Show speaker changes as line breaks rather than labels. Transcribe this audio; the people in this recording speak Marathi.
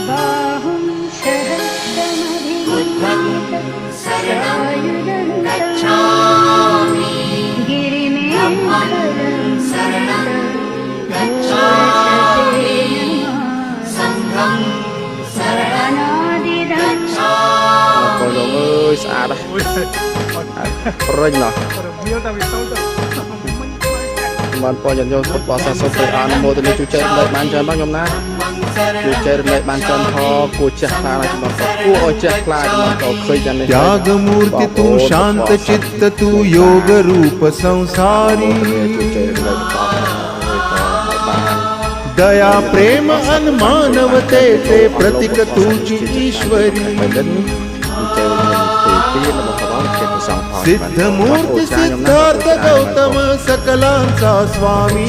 बाहुं सहस्रमभिगुणं सायुधं गच्छामि गिरिमेखलं शरणं गच्छामि संघं शरणागति गच्छामि.
Con đồ ơi xa đây rinh là bạn coi dần vô phút bỏ xa số tự án mô tình chú chơi lại bán chân bác nhóm ná chú chơi lại bán chân ho của chạc là chúng ta của chạc là chúng ta có khơi dần này
त्यागमूर्ति तू शांत चित्त तू योग रूप संसारी दया प्रेम अनुमानवते ते प्रतीक तुझी ईश्वरी सिद्ध मूर्ति सिद्धार्थ गौतम सकलांचा स्वामी